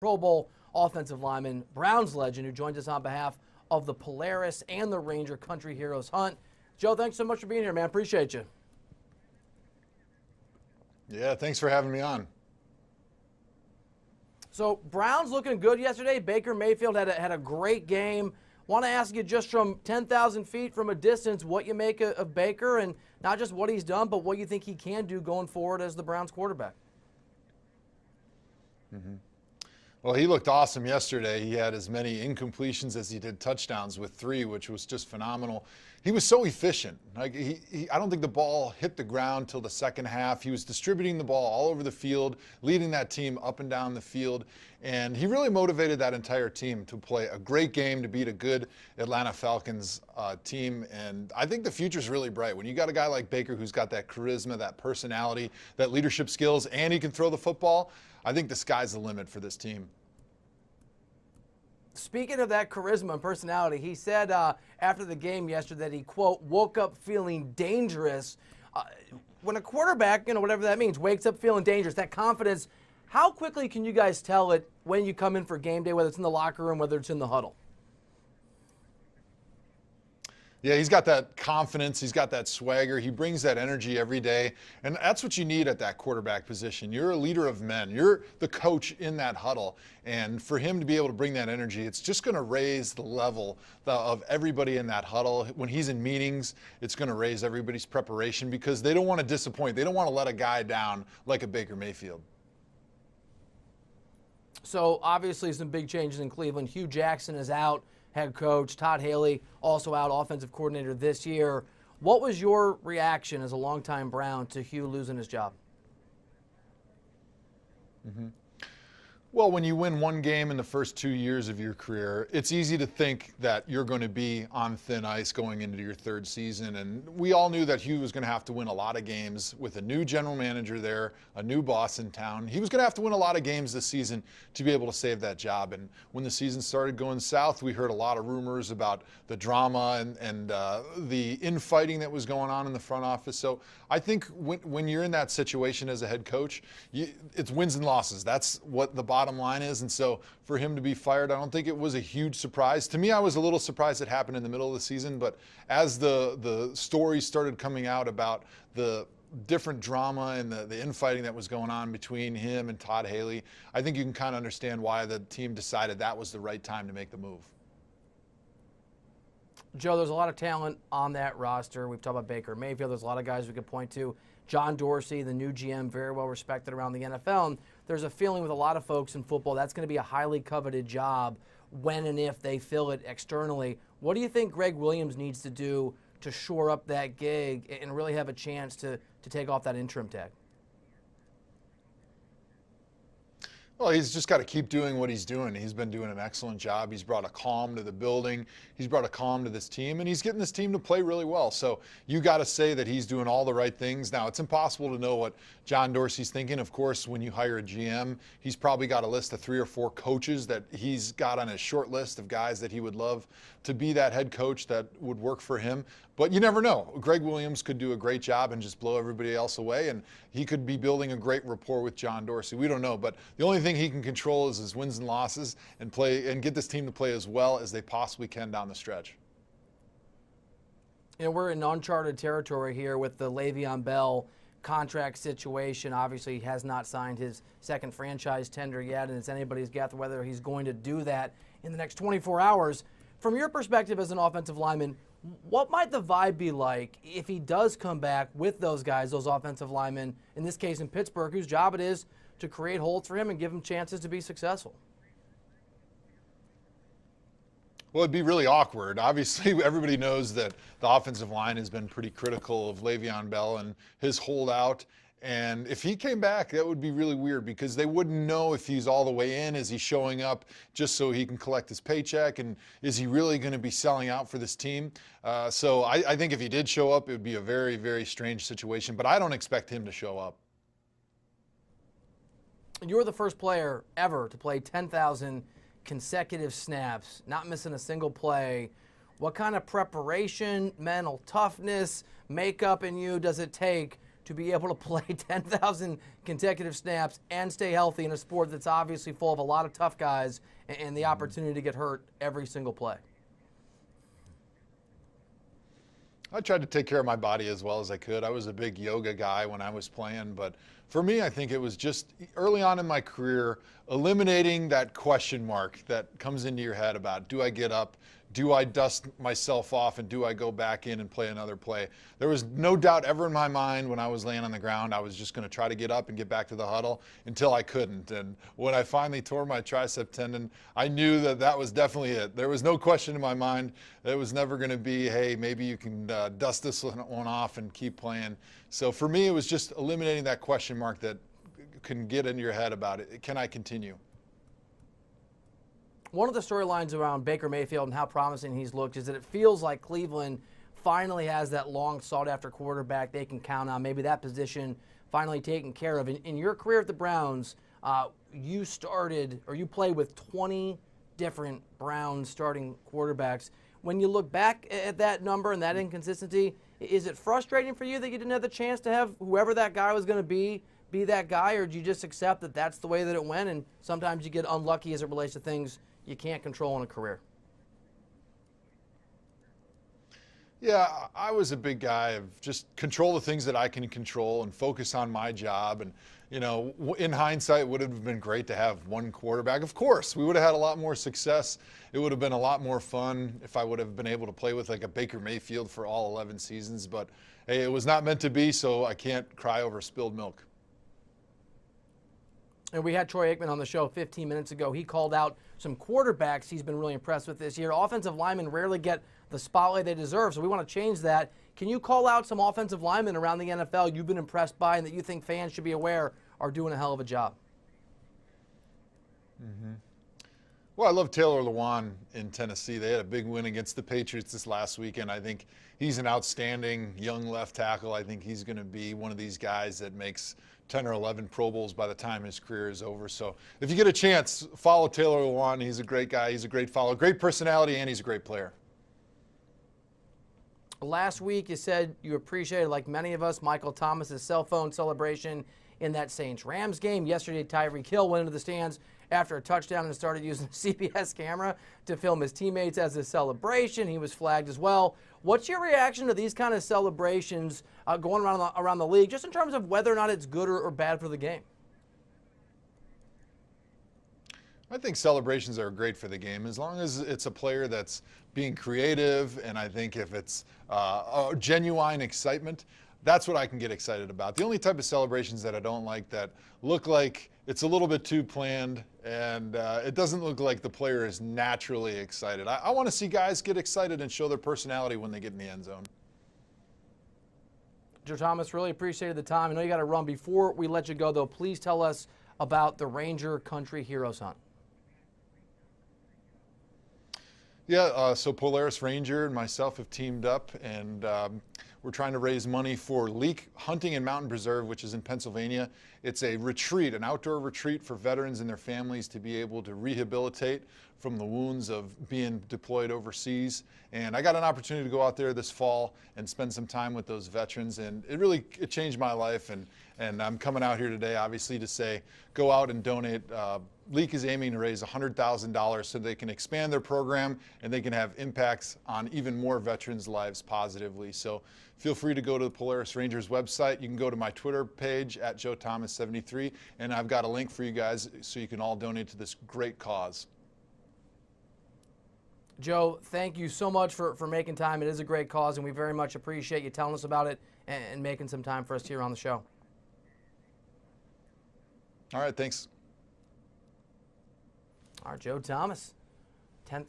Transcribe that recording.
Pro Bowl offensive lineman, Browns legend, who joins us on behalf of the Polaris and the Ranger Country Heroes Hunt. Joe, thanks so much for being here, man. Appreciate you. Yeah, thanks for having me on. So, Browns looking good yesterday. Baker Mayfield had a great game. Want to ask you, just from 10,000 feet from a distance, what you make of Baker, and not just what he's done, but what you think he can do going forward as the Browns quarterback. Well, he looked awesome yesterday. He had as many incompletions as he did touchdowns, with 3, which was just phenomenal. He was so efficient. Like I don't think the ball hit the ground till the second half. He was distributing the ball all over the field, leading that team up and down the field, and he really motivated that entire team to play a great game, to beat a good Atlanta Falcons team. And I think the future's really bright when you got a guy like Baker who's got that charisma, that personality, that leadership skills, and he can throw the football. I think the sky's the limit for this team. Speaking of that charisma and personality, he said after the game yesterday that he, quote, woke up feeling dangerous. When a quarterback, whatever that means, wakes up feeling dangerous, that confidence, how quickly can you guys tell it when you come in for game day, whether it's in the locker room, whether it's in the huddle? Yeah, he's got that confidence. He's got that swagger. He brings that energy every day. And that's what you need at that quarterback position. You're a leader of men. You're the coach in that huddle. And for him to be able to bring that energy, it's just going to raise the level of everybody in that huddle. When he's in meetings, it's going to raise everybody's preparation because they don't want to disappoint. They don't want to let a guy down like a Baker Mayfield. So obviously some big changes in Cleveland. Hugh Jackson is out. Head coach Todd Haley also out, offensive coordinator this year. What was your reaction as a longtime Brown to Hugh losing his job? Well, when you win one game in the first 2 years of your career, it's easy to think that you're going to be on thin ice going into your third season. And we all knew that Hugh was going to have to win a lot of games with a new general manager there, a new boss in town. He was going to have to win a lot of games this season to be able to save that job. And when the season started going south, we heard a lot of rumors about the drama and the infighting that was going on in the front office. So I think when you're in that situation as a head coach, it's wins and losses. That's what the bottom line is. And so for him to be fired, I don't think it was a huge surprise. To me, I was a little surprised it happened in the middle of the season, but as the stories started coming out about the different drama and the infighting that was going on between him and Todd Haley, I think you can kind of understand why the team decided that was the right time to make the move. Joe, there's a lot of talent on that roster. We've talked about Baker Mayfield. There's a lot of guys we could point to. John Dorsey, the new GM, very well respected around the NFL. And there's a feeling with a lot of folks in football that's going to be a highly coveted job when and if they fill it externally. What do you think Greg Williams needs to do to shore up that gig and really have a chance to take off that interim tag? Well, he's just got to keep doing what he's doing. He's been doing an excellent job. He's brought a calm to the building. He's brought a calm to this team, and he's getting this team to play really well. So you got to say that he's doing all the right things. Now, it's impossible to know what John Dorsey's thinking. Of course, when you hire a GM, he's probably got a list of 3 or 4 coaches that he's got on his short list of guys that he would love to be that head coach that would work for him. But you never know. Greg Williams could do a great job and just blow everybody else away, and he could be building a great rapport with John Dorsey. We don't know, but the only thing he can control is his wins and losses and get this team to play as well as they possibly can down the stretch. We're in uncharted territory here with the Le'Veon Bell contract situation. Obviously, he has not signed his second franchise tender yet, and it's anybody's guess whether he's going to do that in the next 24 hours. From your perspective as an offensive lineman, what might the vibe be like if he does come back with those guys, those offensive linemen, in this case in Pittsburgh, whose job it is to create holes for him and give him chances to be successful? Well, it'd be really awkward. Obviously, everybody knows that the offensive line has been pretty critical of Le'Veon Bell and his holdout. And if he came back, that would be really weird because they wouldn't know if he's all the way in. Is he showing up just so he can collect his paycheck? And is he really going to be selling out for this team? So I think if he did show up, it would be a very, very strange situation. But I don't expect him to show up. You're the first player ever to play 10,000 consecutive snaps, not missing a single play. What kind of preparation, mental toughness, makeup in you does it take to be able to play 10,000 consecutive snaps and stay healthy in a sport that's obviously full of a lot of tough guys and the opportunity to get hurt every single play? I tried to take care of my body as well as I could. I was a big yoga guy when I was playing, but for me, I think it was just early on in my career, eliminating that question mark that comes into your head about, do I get up? Do I dust myself off and do I go back in and play another play? There was no doubt ever in my mind when I was laying on the ground, I was just going to try to get up and get back to the huddle until I couldn't. And when I finally tore my tricep tendon, I knew that that was definitely it. There was no question in my mind. It was never going to be, hey, maybe you can dust this one off and keep playing. So for me, it was just eliminating that question mark that can get into your head about it. Can I continue? One of the storylines around Baker Mayfield and how promising he's looked is that it feels like Cleveland finally has that long sought-after quarterback they can count on, maybe that position finally taken care of. In your career at the Browns, you played with 20 different Browns starting quarterbacks. When you look back at that number and that inconsistency, is it frustrating for you that you didn't have the chance to have whoever that guy was going to be that guy, or do you just accept that that's the way that it went and sometimes you get unlucky as it relates to things you can't control in a career? Yeah, I was a big guy of just control the things that I can control and focus on my job. And, you know, in hindsight, it would have been great to have one quarterback. Of course, we would have had a lot more success. It would have been a lot more fun if I would have been able to play with like a Baker Mayfield for all 11 seasons. But, hey, it was not meant to be, so I can't cry over spilled milk. And we had Troy Aikman on the show 15 minutes ago. He called out some quarterbacks he's been really impressed with this year. Offensive linemen rarely get the spotlight they deserve, so we want to change that. Can you call out some offensive linemen around the NFL you've been impressed by and that you think fans should be aware are doing a hell of a job? Well, I love Taylor Lewan in Tennessee. They had a big win against the Patriots this last weekend. I think he's an outstanding young left tackle. I think he's going to be one of these guys that makes 10 or 11 Pro Bowls by the time his career is over. So if you get a chance, follow Taylor Lewan. He's a great guy. He's a great follow, great personality, and he's a great player. Last week you said you appreciated, like many of us, Michael Thomas's cell phone celebration in that Saints-Rams game. Yesterday, Tyreek Hill went into the stands after a touchdown and started using a CBS camera to film his teammates as a celebration. He was flagged as well. What's your reaction to these kind of celebrations going around the league, just in terms of whether or not it's good or bad for the game? I think celebrations are great for the game as long as it's a player that's being creative, and I think if it's a genuine excitement, that's what I can get excited about. The only type of celebrations that I don't like that look like it's a little bit too planned and it doesn't look like the player is naturally excited. I want to see guys get excited and show their personality when they get in the end zone. Joe Thomas, really appreciated the time. I know you got to run. Before we let you go, though, please tell us about the Ranger Country Heroes Hunt. Yeah, so Polaris Ranger and myself have teamed up, and we're trying to raise money for Leak Hunting and Mountain Preserve, which is in Pennsylvania. It's a retreat, an outdoor retreat for veterans and their families to be able to rehabilitate from the wounds of being deployed overseas. And I got an opportunity to go out there this fall and spend some time with those veterans, and it changed my life. And I'm coming out here today, obviously, to say, go out and donate. Leak is aiming to raise $100,000 so they can expand their program and they can have impacts on even more veterans' lives positively. So feel free to go to the Polaris Rangers website. You can go to my Twitter page at JoeThomas73, and I've got a link for you guys so you can all donate to this great cause. Joe, thank you so much for making time. It is a great cause, and we very much appreciate you telling us about it and making some time for us here on the show. All right, thanks. All right, Joe Thomas, 10th.